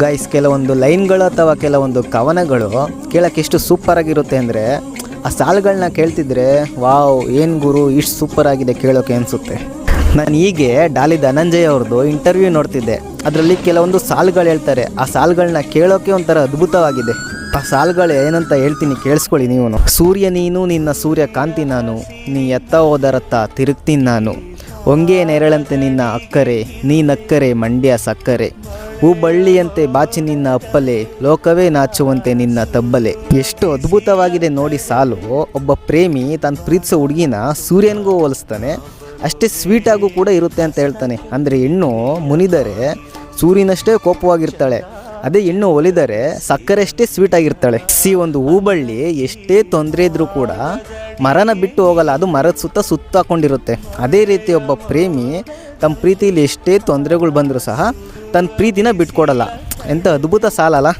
Guys, ಕೆಲವೊಂದು ಲೈನ್ಗಳು ಅಥವಾ ಕೆಲವೊಂದು ಕವನಗಳು ಕೇಳೋಕ್ಕೆ ಎಷ್ಟು ಸೂಪರಾಗಿರುತ್ತೆ ಅಂದರೆ ಆ ಸಾಲುಗಳನ್ನ ಕೇಳ್ತಿದ್ರೆ ವಾವ್, ಏನು ಗುರು ಇಷ್ಟು ಸೂಪರಾಗಿದೆ ಕೇಳೋಕ್ಕೆ ಅನಿಸುತ್ತೆ. ನಾನು ಹೀಗೆ ಡಾಲಿ ಧನಂಜಯ್ ಅವ್ರದ್ದು ಇಂಟರ್ವ್ಯೂ ನೋಡ್ತಿದ್ದೆ. ಅದರಲ್ಲಿ ಕೆಲವೊಂದು ಸಾಲುಗಳು ಹೇಳ್ತಾರೆ. ಆ ಸಾಲುಗಳನ್ನ ಕೇಳೋಕ್ಕೆ ಒಂಥರ ಅದ್ಭುತವಾಗಿದೆ. ಆ ಸಾಲುಗಳು ಏನಂತ ಹೇಳ್ತೀನಿ, ಕೇಳಿಸ್ಕೊಳ್ಳಿ ನೀವು. ಸೂರ್ಯ ನೀನು, ನಿನ್ನ ಸೂರ್ಯಕಾಂತಿ ನಾನು, ನೀ ಎತ್ತ ಹೋದರತ್ತ ತಿರುಗ್ತೀನಿ ನಾನು, ಹೊಂಗೆ ನೆರಳಂತೆ ನಿನ್ನ ಅಕ್ಕರೆ, ನೀ ನಕ್ಕರೆ ಮಂಡ್ಯ ಸಕ್ಕರೆ, ಹೂ ಬಳ್ಳಿಯಂತೆ ಬಾಚಿ ನಿನ್ನ ಅಪ್ಪಲೆ, ಲೋಕವೇ ನಾಚುವಂತೆ ನಿನ್ನ ತಬ್ಬಲೆ. ಎಷ್ಟು ಅದ್ಭುತವಾಗಿದೆ ನೋಡಿ ಸಾಲು. ಒಬ್ಬ ಪ್ರೇಮಿ ತಾನು ಪ್ರೀತಿಸೋ ಹುಡುಗಿನ ಸೂರ್ಯನಿಗೂ ಹೋಲಿಸ್ತಾನೆ, ಅಷ್ಟೇ ಸ್ವೀಟಾಗೂ ಕೂಡ ಇರುತ್ತೆ ಅಂತ ಹೇಳ್ತಾನೆ. ಅಂದರೆ ಹೆಣ್ಣು ಮುನಿದರೆ ಸೂರ್ಯನಷ್ಟೇ ಕೋಪವಾಗಿರ್ತಾಳೆ, ಅದೇ ಹೆಣ್ಣು ಒಲಿದರೆ ಸಕ್ಕರೆ ಅಷ್ಟೇ ಸ್ವೀಟಾಗಿರ್ತಾಳೆ. ಒಂದು ಹೂಬಳ್ಳಿ ಎಷ್ಟೇ ತೊಂದರೆ ಇದ್ರೂ ಕೂಡ ಮರನ ಬಿಟ್ಟು ಹೋಗಲ್ಲ, ಅದು ಮರದ ಸುತ್ತ ಹಾಕೊಂಡಿರುತ್ತೆ. ಅದೇ ರೀತಿ ಒಬ್ಬ ಪ್ರೇಮಿ ತಮ್ಮ ಪ್ರೀತಿಯಲ್ಲಿ ಎಷ್ಟೇ ತೊಂದರೆಗಳು ಬಂದರೂ ಸಹ ತನ್ನ ಪ್ರೀತಿನ ಬಿಟ್ಕೊಡಲ್ಲ. ಎಂಥ ಅದ್ಭುತ ಸಾಲಲ್ಲ.